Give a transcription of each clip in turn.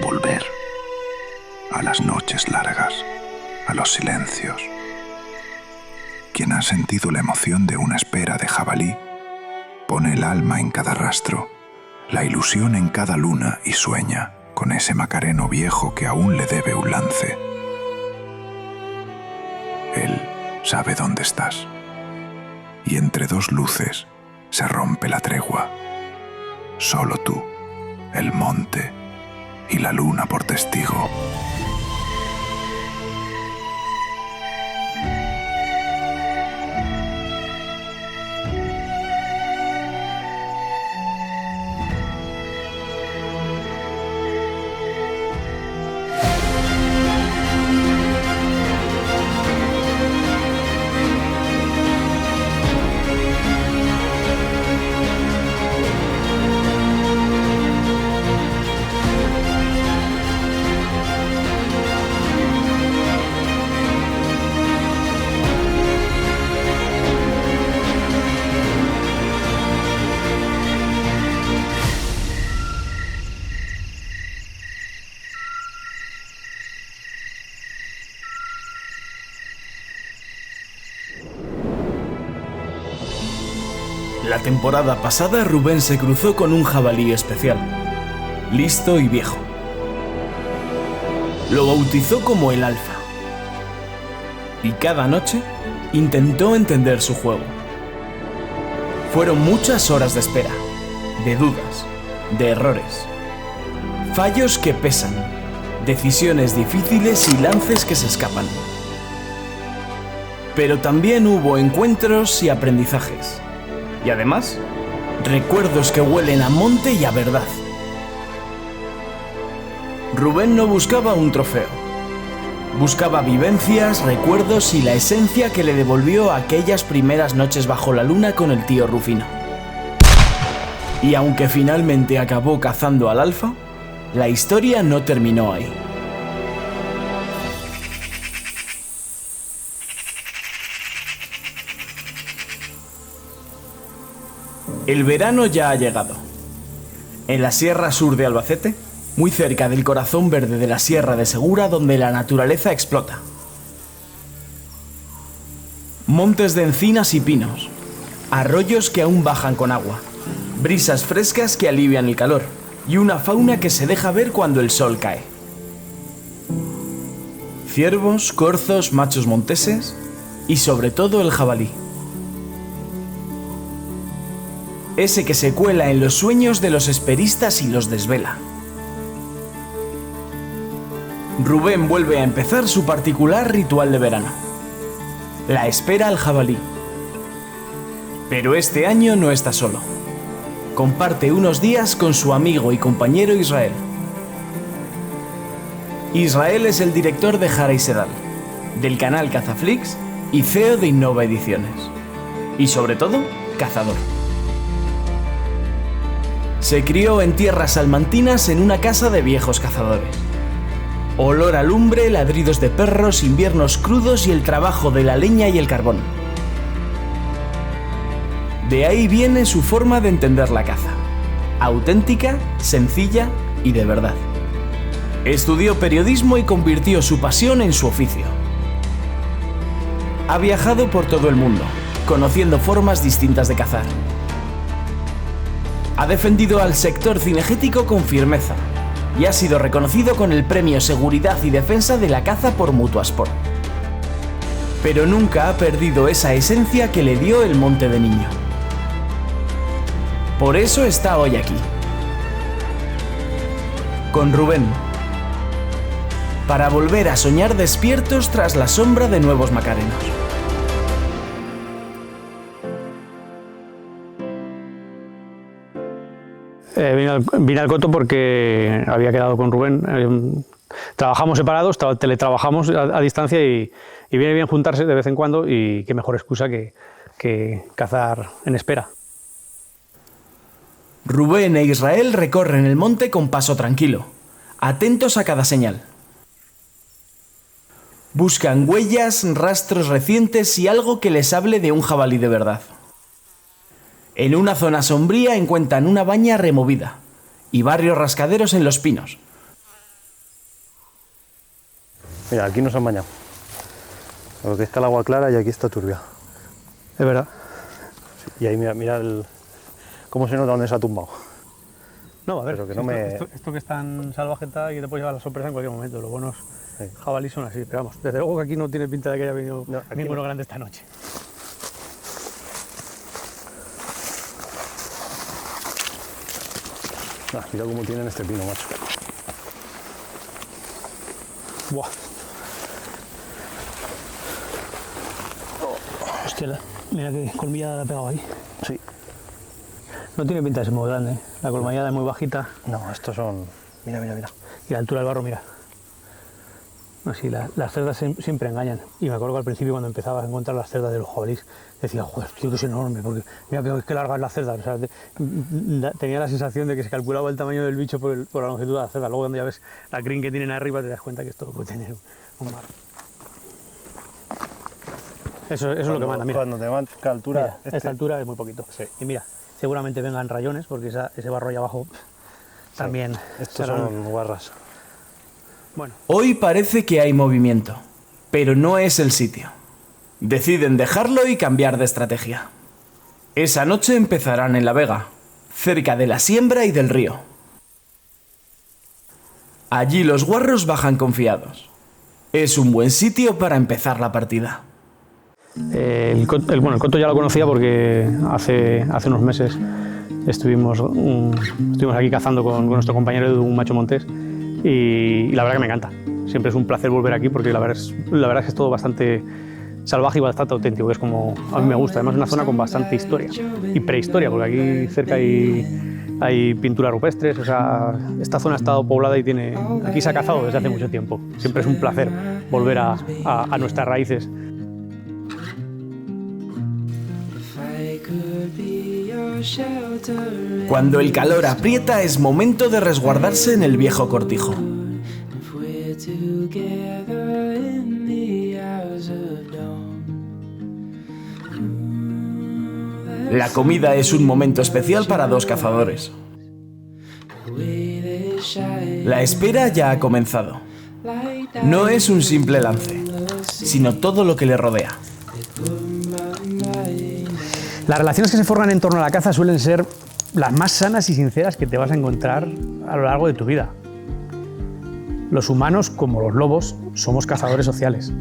volver a las noches largas, a los silencios. Quien ha sentido la emoción de una espera de jabalí, pone el alma en cada rastro, la ilusión en cada luna y sueña con ese macareno viejo que aún le debe un lance. Él sabe dónde estás, y entre dos luces se rompe la tregua. Solo tú, el monte y la luna por testigo. La temporada pasada Rubén se cruzó con un jabalí especial, listo y viejo. Lo bautizó como el Alfa. Y cada noche intentó entender su juego. Fueron muchas horas de espera, de dudas, de errores, fallos que pesan, decisiones difíciles y lances que se escapan. Pero también hubo encuentros y aprendizajes. Y además, recuerdos que huelen a monte y a verdad. Rubén no buscaba un trofeo. Buscaba vivencias, recuerdos y la esencia que le devolvió aquellas primeras noches bajo la luna con el tío Rufino. Y aunque finalmente acabó cazando al Alfa, la historia no terminó ahí. El verano ya ha llegado. En la Sierra Sur de Albacete, muy cerca del corazón verde de la Sierra de Segura, donde la naturaleza explota. Montes de encinas y pinos, arroyos que aún bajan con agua, brisas frescas que alivian el calor y una fauna que se deja ver cuando el sol cae. Ciervos, corzos, machos monteses y sobre todo el jabalí. Ese que se cuela en los sueños de los esperistas y los desvela. Rubén vuelve a empezar su particular ritual de verano. La espera al jabalí. Pero este año no está solo. Comparte unos días con su amigo y compañero Israel. Israel es el director de Jara y Sedal, del canal Cazaflix y CEO de Innova Ediciones. Y sobre todo, cazador. Se crió en tierras salmantinas en una casa de viejos cazadores. Olor a lumbre, ladridos de perros, inviernos crudos y el trabajo de la leña y el carbón. De ahí viene su forma de entender la caza. Auténtica, sencilla y de verdad. Estudió periodismo y convirtió su pasión en su oficio. Ha viajado por todo el mundo, conociendo formas distintas de cazar. Ha defendido al sector cinegético con firmeza y ha sido reconocido con el premio Seguridad y Defensa de la Caza por Mutuasport. Pero nunca ha perdido esa esencia que le dio el monte de niño. Por eso está hoy aquí. Con Rubén. Para volver a soñar despiertos tras la sombra de nuevos macarenos. Vine al Coto porque había quedado con Rubén. Trabajamos separados, teletrabajamos a distancia y viene bien juntarse de vez en cuando y qué mejor excusa que cazar en espera. Rubén e Israel recorren el monte con paso tranquilo, atentos a cada señal. Buscan huellas, rastros recientes y algo que les hable de un jabalí de verdad. En una zona sombría encuentran una baña removida y barrios rascaderos en los pinos, Mira, aquí nos han bañado. Porque está el agua clara y aquí está turbia. Es verdad. Sí, y ahí mira cómo se nota dónde se ha tumbado. No, a ver, Pero que no me... esto que es tan salvaje tal, que te puede llevar la sorpresa en cualquier momento. Los buenos Sí. jabalíes son así, pero vamos, desde luego que aquí no tiene pinta de que haya venido No, aquí ninguno no. grande esta noche. Mira cómo tienen este pino, macho. Buah. Hostia, mira qué colmillada le ha pegado ahí. Sí. No tiene pinta de ser muy grande, ¿eh? La colmillada es muy bajita No, estos son... Mira. y la altura del barro, mira. No, sí, las cerdas siempre engañan. Y me acuerdo que al principio cuando empezaba a encontrar las cerdas de los jabalíes, decía, joder, tío, que es enorme, porque mira que larga es la cerda. O sea, tenía la sensación de que se calculaba el tamaño del bicho por la longitud de la cerda. Luego cuando ya ves la crin que tienen arriba te das cuenta que esto puede tener un mar. Eso es lo que manda, mira. Cuando te marca altura... Mira, esta altura es muy poquito. Sí. Y mira, seguramente vengan rayones, porque ese barro ahí abajo también... Estos serán- son guarras. Bueno, Hoy parece que hay movimiento, pero no es el sitio. Deciden dejarlo y cambiar de estrategia. Esa noche empezarán en La Vega, cerca de la siembra y del río. Allí los guarros bajan confiados. Es un buen sitio para empezar la partida. el coto ya lo conocía porque hace unos meses estuvimos aquí cazando con nuestro compañero de un macho montés y la verdad que me encanta. Siempre es un placer volver aquí porque la verdad es que es todo bastante salvaje y bastante auténtico, que es como a mí me gusta. Además es una zona con bastante historia y prehistoria, porque aquí cerca hay pinturas rupestres. O sea, esta zona ha estado poblada y aquí se ha cazado desde hace mucho tiempo. Siempre es un placer volver a nuestras raíces. Cuando el calor aprieta es momento de resguardarse en el viejo cortijo. La comida es un momento especial para dos cazadores. La espera ya ha comenzado. No es un simple lance, sino todo lo que le rodea. Las relaciones que se forman en torno a la caza suelen ser las más sanas y sinceras que te vas a encontrar a lo largo de tu vida. Los humanos, como los lobos, somos cazadores sociales.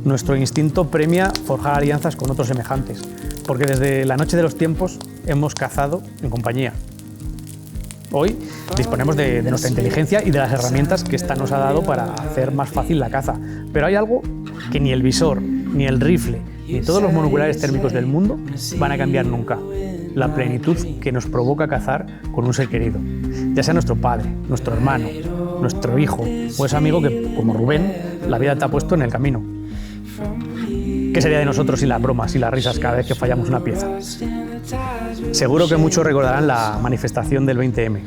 Nuestro instinto premia forjar alianzas con otros semejantes, porque desde la noche de los tiempos hemos cazado en compañía. Hoy disponemos de nuestra inteligencia y de las herramientas que ésta nos ha dado para hacer más fácil la caza. Pero hay algo que ni el visor, ni el rifle, ni todos los monoculares térmicos del mundo van a cambiar nunca. La plenitud que nos provoca cazar con un ser querido. Ya sea nuestro padre, nuestro hermano, nuestro hijo o ese amigo que, como Rubén, la vida te ha puesto en el camino. ¿Qué sería de nosotros sin las bromas y las risas cada vez que fallamos una pieza? Seguro que muchos recordarán la manifestación del 20M.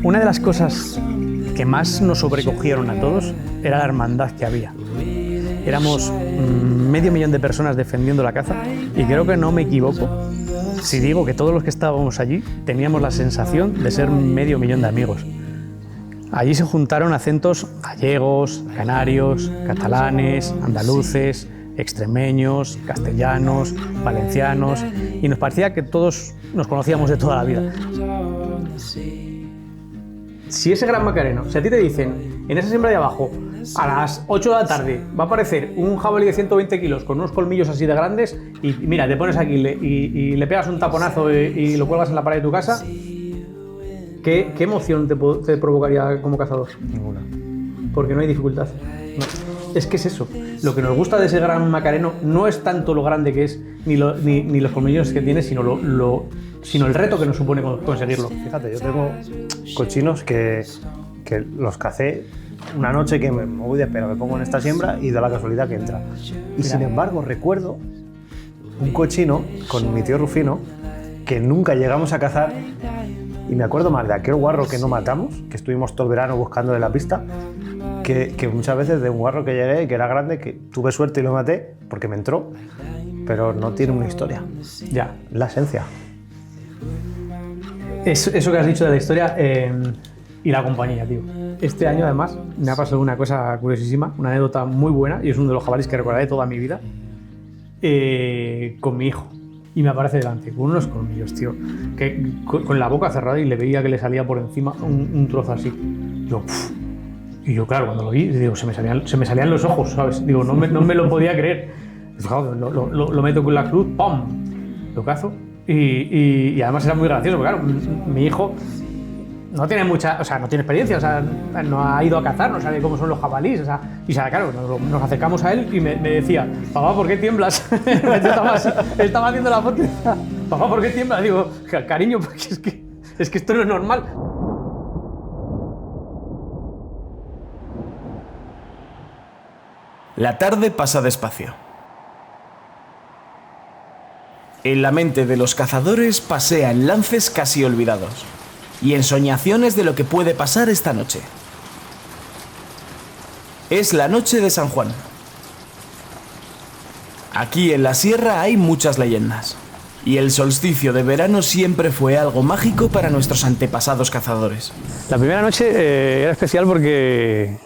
Una de las cosas que más nos sobrecogieron a todos era la hermandad que había. Éramos 500.000 de personas defendiendo la caza y creo que no me equivoco si digo que todos los que estábamos allí teníamos la sensación de ser 500.000 de amigos. Allí se juntaron acentos gallegos, canarios, catalanes, andaluces, extremeños, castellanos, valencianos, y nos parecía que todos nos conocíamos de toda la vida. Si ese Gran Macareno, si a ti te dicen en esa siembra de abajo, a las 8 de la tarde va a aparecer un jabalí de 120 kilos con unos colmillos así de grandes y mira, te pones aquí y le pegas un taponazo y lo cuelgas en la pared de tu casa, ¿qué emoción te provocaría como cazador? Ninguna. Porque no hay dificultad. No. Es que es eso. Lo que nos gusta de ese Gran Macareno no es tanto lo grande que es, ni los colmillos que tiene, sino el reto que nos supone conseguirlo. Fíjate, yo tengo cochinos que los cacé una noche que me voy de espera, me pongo en esta siembra y da la casualidad que entra. Y sin embargo recuerdo un cochino con mi tío Rufino que nunca llegamos a cazar y me acuerdo más de aquel guarro que no matamos, que estuvimos todo el verano buscando de la pista, que muchas veces de un guarro que llegué, que era grande, que tuve suerte y lo maté porque me entró, pero no tiene una historia. Ya. La esencia. Eso que has dicho de la historia, y la compañía, tío. Este año, además, me ha pasado una cosa curiosísima, una anécdota muy buena, y es uno de los jabalíes que recordaré toda mi vida, con mi hijo. Y me aparece delante, con unos colmillos, tío, que con la boca cerrada, y le veía que le salía por encima un trozo así. Yo, ¡puf! Y yo, claro, cuando lo vi, digo, se me salían los ojos, ¿sabes? Digo, no me lo podía creer. Fijaos, lo meto con la cruz, ¡pum! Lo cazo. Y además era muy gracioso, porque claro, mi hijo no tiene no tiene experiencia, no ha ido a cazar, no sabe cómo son los jabalíes, y claro, nos acercamos a él y me decía, papá, ¿por qué tiemblas? estaba haciendo la foto y decía, papá, ¿por qué tiemblas? Digo, cariño, porque es que esto no es normal. La tarde pasa despacio. En la mente de los cazadores pasean lances casi olvidados y ensoñaciones de lo que puede pasar esta noche. Es la noche de San Juan. Aquí en la sierra hay muchas leyendas, y el solsticio de verano siempre fue algo mágico para nuestros antepasados cazadores. La primera noche era especial porque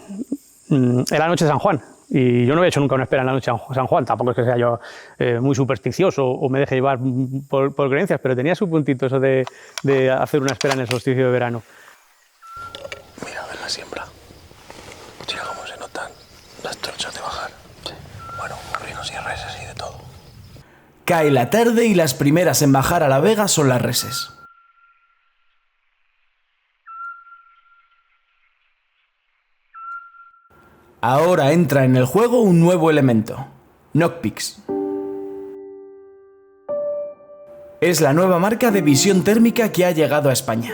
era la noche de San Juan. Y yo no había hecho nunca una espera en la noche de San Juan, tampoco es que sea yo muy supersticioso o me deje llevar por creencias, pero tenía su puntito eso de hacer una espera en el solsticio de verano. Mira, en la siembra. Mira cómo se notan las trochas de bajar. Sí. Bueno, morrinos y reses y de todo. Cae la tarde y las primeras en bajar a la vega son las reses. Ahora entra en el juego un nuevo elemento, Knockpix. Es la nueva marca de visión térmica que ha llegado a España.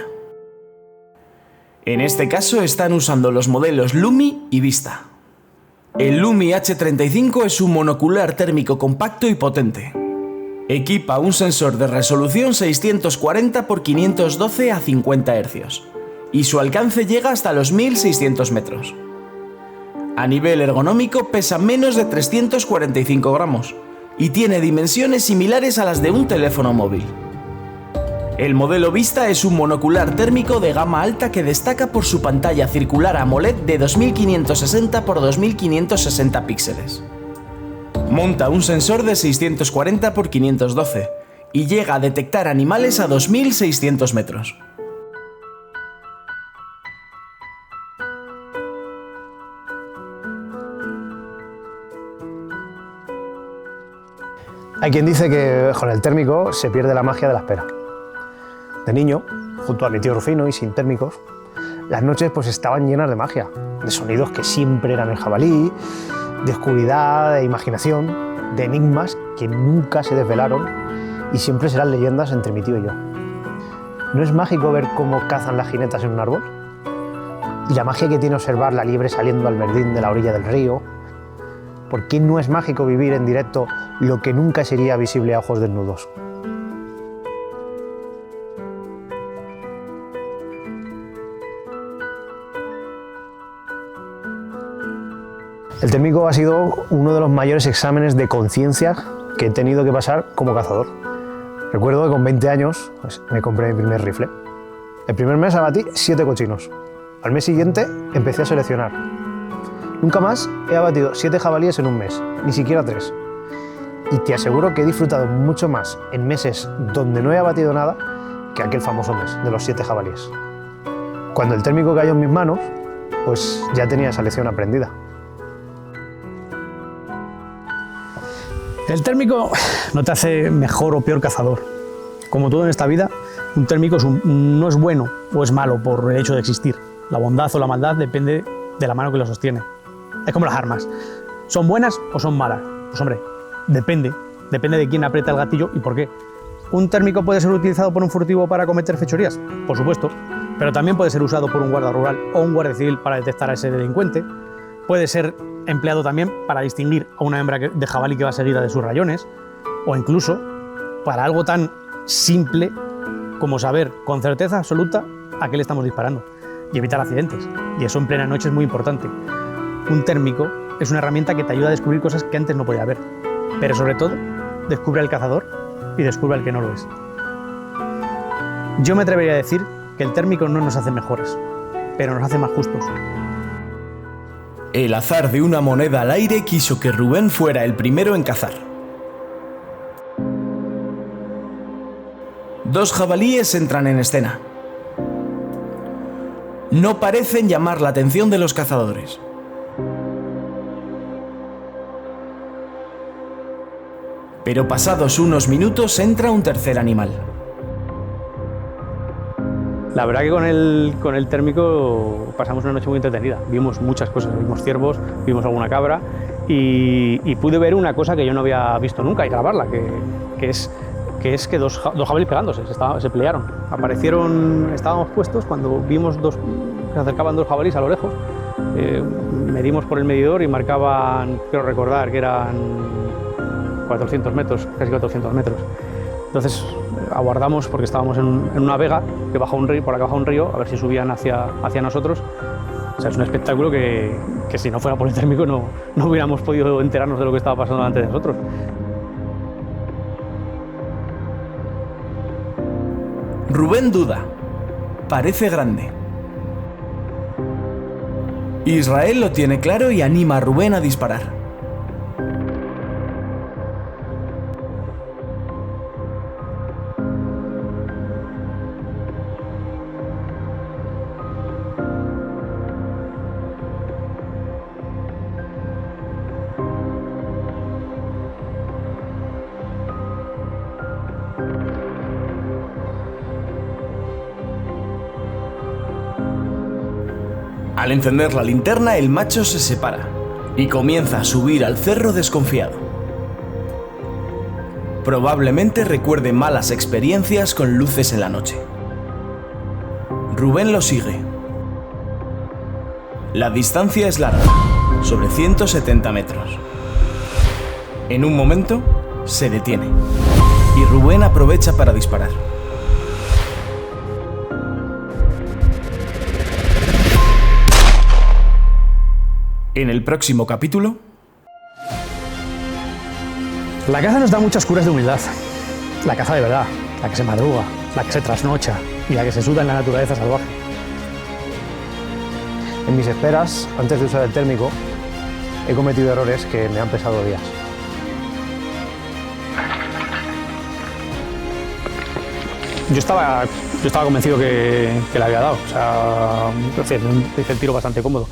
En este caso están usando los modelos Lumi y Vista. El Lumi H35 es un monocular térmico compacto y potente. Equipa un sensor de resolución 640 x 512 a 50 Hz y su alcance llega hasta los 1600 metros. A nivel ergonómico pesa menos de 345 gramos y tiene dimensiones similares a las de un teléfono móvil. El modelo Vista es un monocular térmico de gama alta que destaca por su pantalla circular AMOLED de 2560 x 2560 píxeles. Monta un sensor de 640 x 512 y llega a detectar animales a 2600 metros. Hay quien dice que con el térmico se pierde la magia de la espera. De niño, junto a mi tío Rufino y sin térmicos, las noches pues estaban llenas de magia, de sonidos que siempre eran el jabalí, de oscuridad, de imaginación, de enigmas que nunca se desvelaron y siempre serán leyendas entre mi tío y yo. ¿No es mágico ver cómo cazan las jinetas en un árbol? ¿Y la magia que tiene observar la liebre saliendo al verdín de la orilla del río? ¿Por qué no es mágico vivir en directo lo que nunca sería visible a ojos desnudos? El térmico ha sido uno de los mayores exámenes de conciencia que he tenido que pasar como cazador. Recuerdo que con 20 años pues, me compré mi primer rifle. El primer mes abatí 7 cochinos. Al mes siguiente empecé a seleccionar. Nunca más he abatido 7 jabalíes en un mes, ni siquiera 3. Y te aseguro que he disfrutado mucho más en meses donde no he abatido nada que aquel famoso mes de los 7 jabalíes. Cuando el térmico cayó en mis manos, pues ya tenía esa lección aprendida. El térmico no te hace mejor o peor cazador. Como todo en esta vida, un térmico no es bueno o es malo por el hecho de existir. La bondad o la maldad depende de la mano que lo sostiene. Es como las armas. ¿Son buenas o son malas? Pues hombre, depende. Depende de quién aprieta el gatillo y por qué. ¿Un térmico puede ser utilizado por un furtivo para cometer fechorías? Por supuesto. Pero también puede ser usado por un guardia rural o un guardia civil para detectar a ese delincuente. Puede ser empleado también para distinguir a una hembra de jabalí que va seguida de sus rayones. O incluso para algo tan simple como saber con certeza absoluta a qué le estamos disparando y evitar accidentes. Y eso en plena noche es muy importante. Un térmico es una herramienta que te ayuda a descubrir cosas que antes no podía ver, pero sobre todo descubre al cazador y descubre al que no lo es. Yo me atrevería a decir que el térmico no nos hace mejores, pero nos hace más justos. El azar de una moneda al aire quiso que Rubén fuera el primero en cazar. 2 jabalíes entran en escena. No parecen llamar la atención de los cazadores. Pero pasados unos minutos entra un tercer animal. La verdad que con el térmico pasamos una noche muy entretenida. Vimos muchas cosas, vimos ciervos, vimos alguna cabra y pude ver una cosa que yo no había visto nunca y grabarla, que es que dos jabalíes pegándose, se pelearon. Estábamos puestos cuando vimos se acercaban 2 jabalíes a lo lejos. Medimos por el medidor y marcaban, quiero recordar, que eran 400 metros, casi 400 metros. Entonces aguardamos porque estábamos en una vega que baja un río, por acá baja un río, a ver si subían hacia nosotros. O sea, es un espectáculo que si no fuera por el térmico no hubiéramos podido enterarnos de lo que estaba pasando delante de nosotros. Rubén duda. Parece grande. Israel lo tiene claro y anima a Rubén a disparar. Al encender la linterna, el macho se separa y comienza a subir al cerro desconfiado. Probablemente recuerde malas experiencias con luces en la noche. Rubén lo sigue. La distancia es larga, sobre 170 metros. En un momento, se detiene y Rubén aprovecha para disparar. En el próximo capítulo... La caza nos da muchas curas de humildad. La caza de verdad, la que se madruga, la que se trasnocha y la que se suda en la naturaleza salvaje. En mis esperas, antes de usar el térmico, he cometido errores que me han pesado días. Yo estaba convencido que le había dado. O sea, hice el tiro bastante cómodo.